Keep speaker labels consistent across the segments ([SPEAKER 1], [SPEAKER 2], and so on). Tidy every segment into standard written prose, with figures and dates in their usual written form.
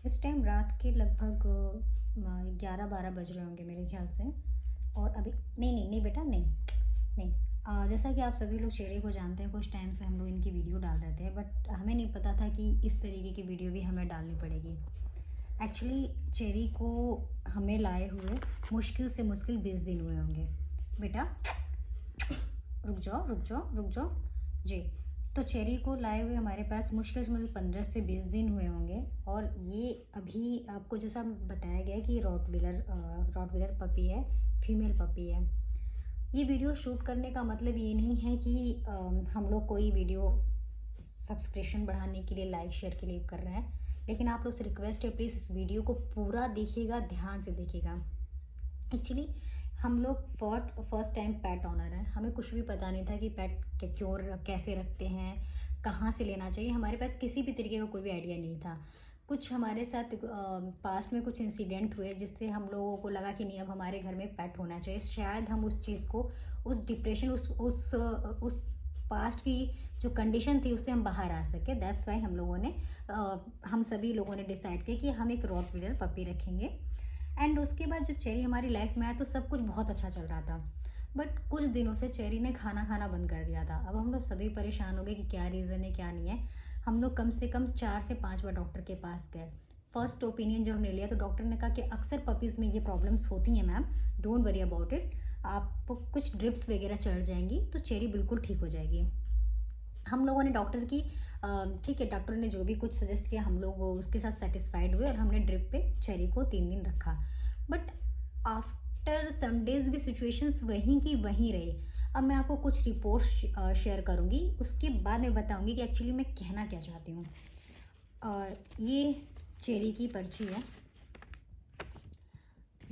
[SPEAKER 1] इस टाइम रात के लगभग 11-12 बज रहे होंगे मेरे ख्याल से। और अभी नहीं नहीं नहीं बेटा, नहीं नहीं। जैसा कि आप सभी लोग चेरी को जानते हैं, कुछ टाइम से हम लोग इनकी वीडियो डाल रहे थे, बट हमें नहीं पता था कि इस तरीके की वीडियो भी हमें डालनी पड़ेगी। एक्चुअली चेरी को हमें लाए हुए मुश्किल से मुश्किल 20 दिन हुए होंगे। बेटा रुक जाओ रुक जाओ रुक जाओ जी। तो चेरी को लाए हुए हमारे पास मुश्किल से मुझे 15 से 20 दिन हुए होंगे। और ये अभी आपको जैसा बताया गया है कि रॉटविलर पपी है, फीमेल पपी है। ये वीडियो शूट करने का मतलब ये नहीं है कि हम लोग कोई वीडियो सब्सक्रिप्शन बढ़ाने के लिए, लाइक शेयर के लिए कर रहे हैं। लेकिन आप लोग से रिक्वेस्ट है, प्लीज़ इस वीडियो को पूरा देखिएगा, ध्यान से देखिएगा। एक्चुअली हम लोग फर्स्ट टाइम पेट ऑनर हैं। हमें कुछ भी पता नहीं था कि पेट के क्यों कैसे रखते हैं, कहाँ से लेना चाहिए। हमारे पास किसी भी तरीके का कोई भी आइडिया नहीं था। कुछ हमारे साथ पास्ट में कुछ इंसिडेंट हुए जिससे हम लोगों को लगा कि नहीं, अब हमारे घर में पेट होना चाहिए। शायद हम उस चीज़ को, उस डिप्रेशन, उस पास्ट की जो कंडीशन थी उससे हम बाहर आ सके। दैट्स वाई हम लोगों ने हम सभी लोगों ने डिसाइड किया कि हम एक रॉटवीलर पपी रखेंगे। एंड उसके बाद जब चेरी हमारी लाइफ में आया तो सब कुछ बहुत अच्छा चल रहा था। बट कुछ दिनों से चेरी ने खाना खाना बंद कर दिया था। अब हम लोग सभी परेशान हो गए कि क्या रीज़न है क्या नहीं है। हम लोग कम से कम 4 से 5 बार डॉक्टर के पास गए। फर्स्ट ओपिनियन जो हमने लिया तो डॉक्टर ने कहा कि अक्सर पपीज़ में ये प्रॉब्लम्स होती हैं ma'am, don't worry about it. आपको कुछ ड्रिप्स वगैरह चढ़ जाएंगी तो चेरी बिल्कुल ठीक हो जाएगी। हम लोगों ने डॉक्टर की ठीक है, डॉक्टर ने जो भी कुछ सजेस्ट किया हम लोग उसके साथ सेटिस्फाइड हुए और हमने ड्रिप पे चेरी को 3 दिन रखा। बट आफ्टर सम डेज भी सिचुएशंस वहीं की वहीं रही। अब मैं आपको कुछ रिपोर्ट्स शेयर करूँगी, उसके बाद मैं बताऊँगी कि एक्चुअली मैं कहना क्या चाहती हूँ। ये चेरी की पर्ची है,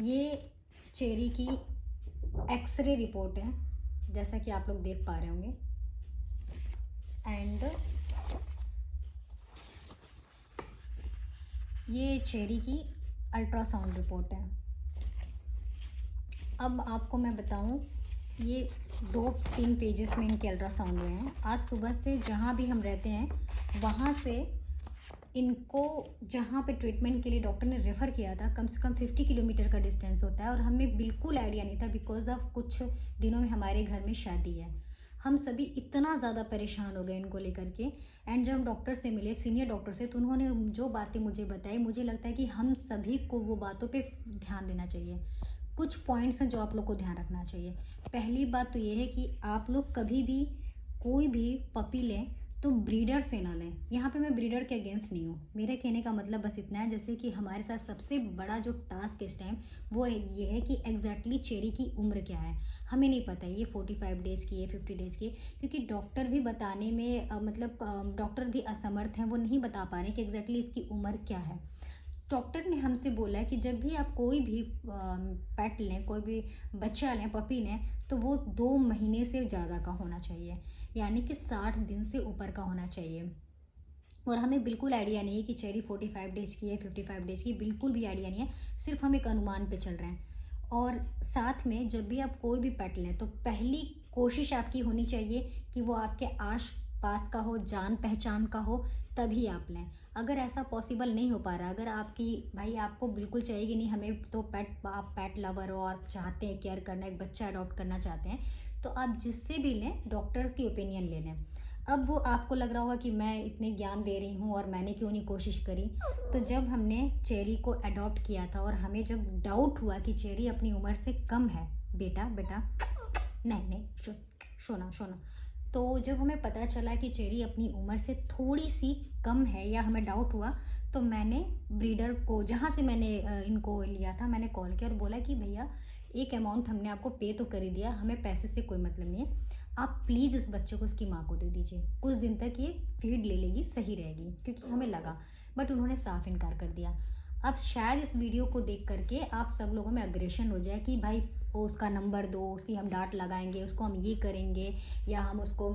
[SPEAKER 1] ये चेरी की एक्सरे रिपोर्ट है, जैसा कि आप लोग देख पा रहे होंगे। एंड ये चेरी की अल्ट्रासाउंड रिपोर्ट है। अब आपको मैं बताऊं, ये 2-3 पेजेस में इनके अल्ट्रासाउंड हुए हैं। आज सुबह से जहाँ भी हम रहते हैं वहाँ से इनको जहाँ पे ट्रीटमेंट के लिए डॉक्टर ने रेफ़र किया था, कम से कम 50 किलोमीटर का डिस्टेंस होता है। और हमें बिल्कुल आइडिया नहीं था, बिकॉज ऑफ कुछ दिनों में हमारे घर में शादी है। हम सभी इतना ज़्यादा परेशान हो गए इनको लेकर के। एंड जब हम डॉक्टर से मिले, सीनियर डॉक्टर से, तो उन्होंने जो बातें मुझे बताई, मुझे लगता है कि हम सभी को वो बातों पे ध्यान देना चाहिए। कुछ पॉइंट्स हैं जो आप लोग को ध्यान रखना चाहिए। पहली बात तो ये है कि आप लोग कभी भी कोई भी पपी लें तो ब्रीडर से ना लें। यहाँ पे मैं ब्रीडर के अगेंस्ट नहीं हूँ। मेरे कहने का मतलब बस इतना है, जैसे कि हमारे साथ सबसे बड़ा जो टास्क इस टाइम वो ये है कि एग्जैक्टली चेरी की उम्र क्या है। हमें नहीं पता ये 45 डेज़ की है, 50 डेज़ की है, क्योंकि डॉक्टर भी बताने में डॉक्टर भी असमर्थ हैं, वो नहीं बता पा रहे कि एग्जैक्टली इसकी उम्र क्या है। डॉक्टर ने हमसे बोला है कि जब भी आप कोई भी पेट लें, कोई भी बच्चा लें, पपी लें, तो वो 2 महीने से ज़्यादा का होना चाहिए, यानी कि 60 दिन से ऊपर का होना चाहिए। और हमें बिल्कुल आइडिया नहीं है कि चेरी 45 डेज की है, 55 डेज की, बिल्कुल भी आइडिया नहीं है। सिर्फ हम एक अनुमान पे चल रहे हैं। और साथ में जब भी आप कोई भी पेट लें तो पहली कोशिश आपकी होनी चाहिए कि वो आपके आस पास का हो, जान पहचान का हो, तभी आप लें। अगर ऐसा पॉसिबल नहीं हो पा रहा, अगर आपकी भाई आपको बिल्कुल चाहिए कि नहीं, हमें तो पेट, आप पेट लवर हो और चाहते हैं केयर करना, एक बच्चा अडॉप्ट करना चाहते हैं, तो आप जिससे भी लें डॉक्टर की ओपिनियन ले लें। अब वो आपको लग रहा होगा कि मैं इतने ज्ञान दे रही हूँ और मैंने क्यों नहीं कोशिश करी। तो जब हमने चेरी को अडॉप्ट किया था और हमें जब डाउट हुआ कि चेरी अपनी उम्र से कम है, बेटा बेटा नहीं नहीं सोना सोना, तो जब हमें पता चला कि चेरी अपनी उम्र से थोड़ी सी कम है या हमें डाउट हुआ, तो मैंने ब्रीडर को, जहाँ से मैंने इनको लिया था, मैंने कॉल किया और बोला कि भैया एक अमाउंट हमने आपको पे तो कर ही दिया, हमें पैसे से कोई मतलब नहीं है, आप प्लीज़ इस बच्चे को इसकी माँ को दे दीजिए, कुछ दिन तक ये फीड ले लेगी, सही रहेगी, क्योंकि हमें लगा। बट उन्होंने साफ इनकार कर दिया। अब शायद इस वीडियो को देख करके आप सब लोगों में अग्रेशन हो जाए कि भाई वो उसका नंबर दो, उसकी हम डांट लगाएंगे, उसको हम ये करेंगे, या हम उसको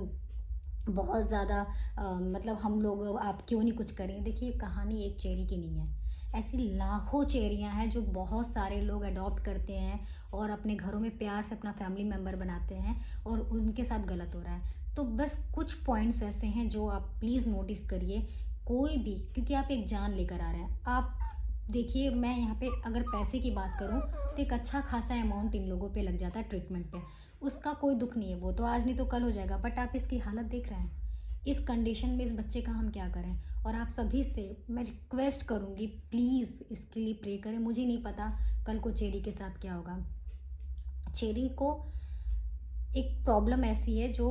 [SPEAKER 1] बहुत ज़्यादा मतलब हम लोग आप क्यों नहीं कुछ करें। देखिए, कहानी एक चेरी की नहीं है, ऐसी लाखों चेरियां हैं जो बहुत सारे लोग अडॉप्ट करते हैं और अपने घरों में प्यार से अपना फैमिली मेम्बर बनाते हैं और उनके साथ गलत हो रहा है। तो बस कुछ पॉइंट्स ऐसे हैं जो आप प्लीज़ नोटिस करिए। कोई भी, क्योंकि आप एक जान लेकर आ रहे हैं। आप देखिए, मैं यहाँ पे अगर पैसे की बात करूँ तो एक अच्छा खासा अमाउंट इन लोगों पे लग जाता है ट्रीटमेंट पे। उसका कोई दुख नहीं है, वो तो आज नहीं तो कल हो जाएगा, बट आप इसकी हालत देख रहे हैं। इस कंडीशन में इस बच्चे का हम क्या करें? और आप सभी से मैं रिक्वेस्ट करूँगी, प्लीज़ इसके लिए प्रे करें। मुझे नहीं पता कल को चेरी के साथ क्या होगा। चेरी को एक प्रॉब्लम ऐसी है जो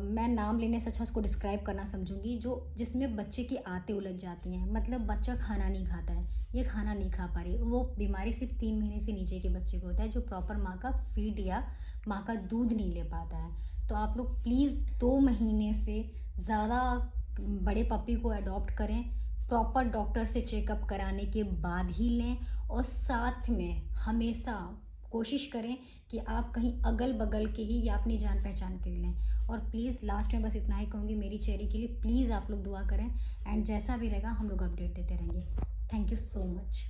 [SPEAKER 1] मैं नाम लेने से अच्छा उसको डिस्क्राइब करना समझूंगी, जो जिसमें बच्चे की आंतें उलझ जाती हैं। मतलब बच्चा खाना नहीं खाता है, ये खाना नहीं खा पा रही। वो बीमारी सिर्फ 3 महीने से नीचे के बच्चे को होता है, जो प्रॉपर माँ का फीड या माँ का दूध नहीं ले पाता है। तो आप लोग प्लीज़ 2 महीने से ज़्यादा बड़े पपी को अडॉप्ट करें, प्रॉपर डॉक्टर से चेकअप कराने के बाद ही लें। और साथ में हमेशा कोशिश करें कि आप कहीं अगल बगल के ही या अपनी जान पहचान के लें। और प्लीज़ लास्ट में बस इतना ही कहूँगी, मेरी चेरी के लिए प्लीज़ आप लोग दुआ करें। एंड जैसा भी रहेगा हम लोग अपडेट देते रहेंगे। Thank you so much.